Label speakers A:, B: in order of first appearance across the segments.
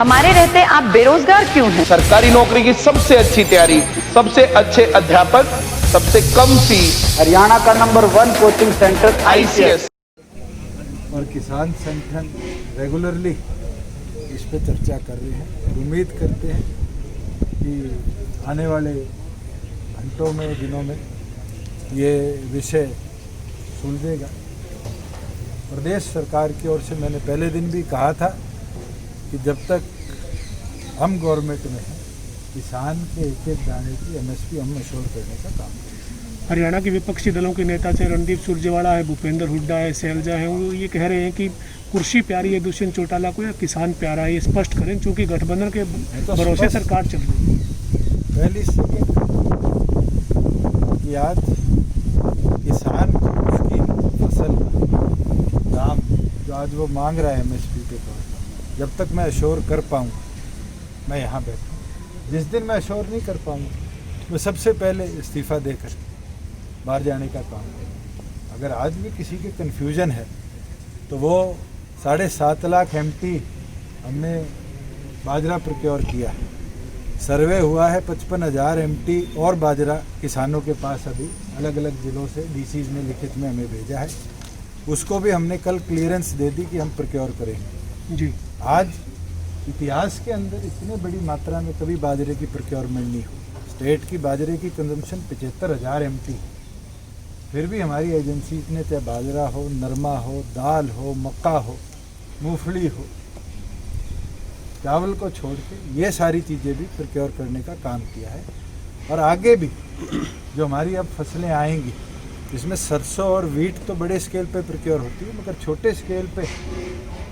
A: हमारे रहते आप बेरोजगार क्यों हैं?
B: सरकारी नौकरी की सबसे अच्छी तैयारी, सबसे अच्छे अध्यापक, सबसे कम फीस,
C: हरियाणा का नंबर 1 कोचिंग सेंटर
B: ICS।
D: और किसान संगठन रेगुलरली इस पे चर्चा कर रहे हैं और उम्मीद करते हैं कि आने वाले घंटों में, दिनों में ये विषय सुलझेगा। प्रदेश सरकार की ओर से मैंने पहले दिन भी कहा था कि जब तक हम गवर्नमेंट में हैं, किसान के एक एक दाने की MSP हम इंश्योर करने का काम करेंगे।
E: हरियाणा के विपक्षी दलों के नेता चाहे रणदीप सुरजेवाला है, भूपेंद्र हुड्डा है, शैलजा है, वो ये कह रहे हैं कि कुर्सी प्यारी है दुष्यंत चौटाला को या किसान प्यारा है, ये स्पष्ट करें, क्योंकि गठबंधन के भरोसे सरकार चल रही है।
D: पहली सेकेंड कि आज किसान को उसकी फसल का दाम जो आज वो मांग रहा है MSP के तौर पर, जब तक मैं अश्योर कर पाऊँगा मैं यहाँ बैठूँ। जिस दिन मैं अश्योर नहीं कर पाऊँगा मैं सबसे पहले इस्तीफ़ा देकर बाहर जाने का काम करूँ। अगर आज भी किसी के कन्फ्यूजन है तो वो 7.5 लाख MT हमने बाजरा प्रोक्योर किया है। सर्वे हुआ है 55,000 MT और बाजरा किसानों के पास अभी अलग अलग ज़िलों से DCs ने लिखित में हमें भेजा है। उसको भी हमने कल क्लियरेंस दे दी कि हम प्रोक्योर करेंगे जी। आज इतिहास के अंदर इतनी बड़ी मात्रा में कभी बाजरे की प्रोक्योरमेंट नहीं हुई। स्टेट की बाजरे की कंजम्पशन 75,000 MT, फिर भी हमारी एजेंसीज ने चाहे बाजरा हो, नरमा हो, दाल हो, मक्का हो, मूंगफली हो, चावल को छोड़ के ये सारी चीज़ें भी प्रोक्योर करने का काम किया है। और आगे भी जो हमारी अब फसलें आएंगी इसमें सरसों और वीट तो बड़े स्केल पे प्रोक्योर होती है, मगर छोटे स्केल पे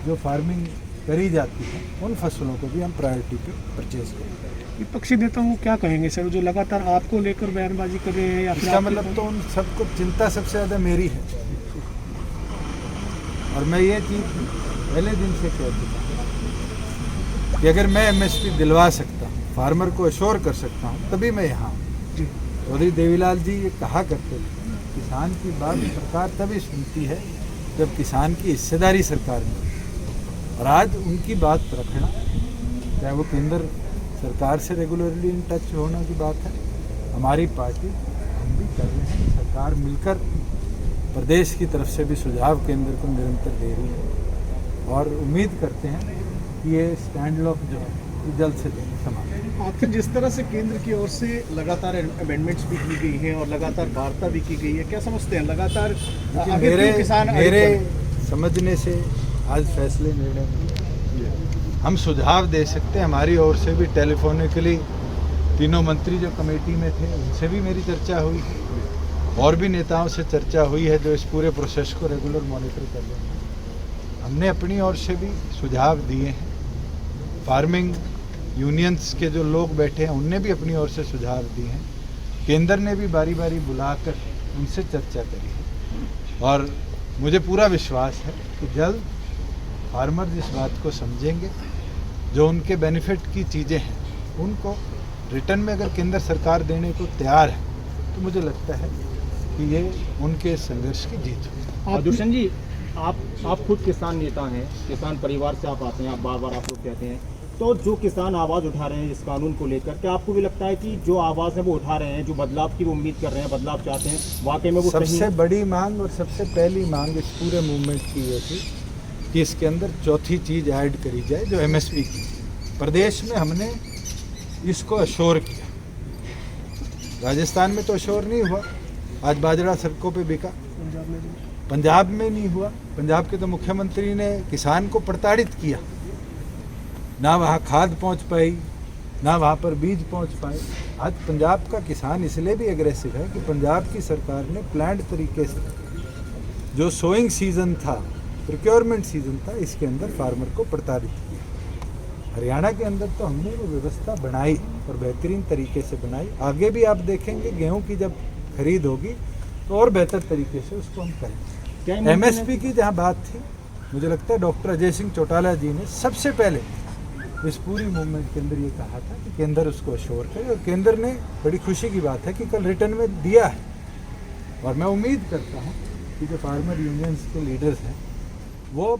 D: जो फार्मिंग करी जाती है उन फसलों को भी हम प्रायोरिटी पे परचेज करेंगे।
E: विपक्षी नेताओं को क्या कहेंगे सर, जो लगातार आपको लेकर बयानबाजी कर रहे हैं? या
D: इसका मतलब तो उन सबको चिंता सबसे ज़्यादा मेरी है। और मैं ये चीज़ पहले दिन से कह चुका हूँ कि अगर मैं MSP दिलवा सकता हूँ, फार्मर को अश्योर कर सकता हूँ, तभी मैं यहाँ हूँ। चौधरी देवीलाल जी ये कहा करते थे, किसान की बात सरकार तभी सुनती है जब किसान की हिस्सेदारी सरकार में। और आज उनकी बात रखना, चाहे वो केंद्र सरकार से रेगुलरली इन टच होने की बात है, हमारी पार्टी हम भी कर रहे हैं, सरकार मिलकर प्रदेश की तरफ से भी सुझाव केंद्र को निरंतर दे रही है और उम्मीद करते हैं कि ये स्टैंड लॉक जो है ये जल्द से जल्द समाप्त।
F: आखिर जिस तरह से केंद्र की ओर से लगातार अमेंडमेंट्स भी की गई हैं और लगातार वार्ता भी की गई है, क्या समझते हैं लगातार
D: मेरे समझने से आज फैसले निर्णय में हम सुझाव दे सकते हैं। हमारी ओर से भी टेलीफोनिकली तीनों मंत्री जो कमेटी में थे उनसे भी मेरी चर्चा हुई है और भी नेताओं से चर्चा हुई है जो इस पूरे प्रोसेस को रेगुलर मॉनिटर कर रहे हैं। हमने अपनी ओर से भी सुझाव दिए हैं। फार्मिंग यूनियंस के जो लोग बैठे हैं उनने भी अपनी ओर से सुझाव दिए हैं। केंद्र ने भी बारी बारी बुलाकर उनसे चर्चा करी है और मुझे पूरा विश्वास है कि जल्द फार्मर जिस बात को समझेंगे, जो उनके बेनिफिट की चीज़ें हैं उनको रिटर्न में अगर केंद्र सरकार देने को तैयार है तो मुझे लगता है कि ये उनके संघर्ष की जीत होगी।
F: दुष्यंत जी, आप खुद किसान नेता हैं, किसान परिवार से आप आते हैं, आप बार बार आप लोग कहते हैं, तो जो किसान आवाज़ उठा रहे हैं इस कानून को लेकर, क्या आपको भी लगता है कि जो आवाज़ है वो उठा रहे हैं, जो बदलाव की वो उम्मीद कर रहे हैं, बदलाव चाहते हैं, वाकई में वो
D: सबसे बड़ी मांग और सबसे पहली मांग इस पूरे मूवमेंट की ये थी कि इसके अंदर चौथी चीज़ ऐड करी जाए जो MSP की। प्रदेश में हमने इसको अश्योर किया, राजस्थान में तो अश्योर नहीं हुआ। आज बाजरा सड़कों पे बिका, पंजाब में नहीं हुआ। पंजाब के तो मुख्यमंत्री ने किसान को प्रताड़ित किया, ना वहाँ खाद पहुँच पाई, ना वहाँ पर बीज पहुँच पाए। आज पंजाब का किसान इसलिए भी एग्रेसिव है कि पंजाब की सरकार ने प्लान्ड तरीके से जो सोइंग सीज़न था, प्रोक्योरमेंट सीज़न था, इसके अंदर फार्मर को प्रताड़ित किया। हरियाणा के अंदर तो हमने वो व्यवस्था बनाई और बेहतरीन तरीके से बनाई। आगे भी आप देखेंगे गेहूं की जब खरीद होगी तो और बेहतर तरीके से उसको हम करेंगे। MSP की जहां बात थी, मुझे लगता है डॉक्टर अजय सिंह चौटाला जी ने सबसे पहले इस पूरी मूवमेंट के अंदर ये कहा था कि केंद्र उसको अश्योर करे, और केंद्र ने, बड़ी खुशी की बात है कि कल रिटर्न में दिया है। और मैं उम्मीद करता हूँ कि जो फार्मर यूनियंस के लीडर्स हैं वो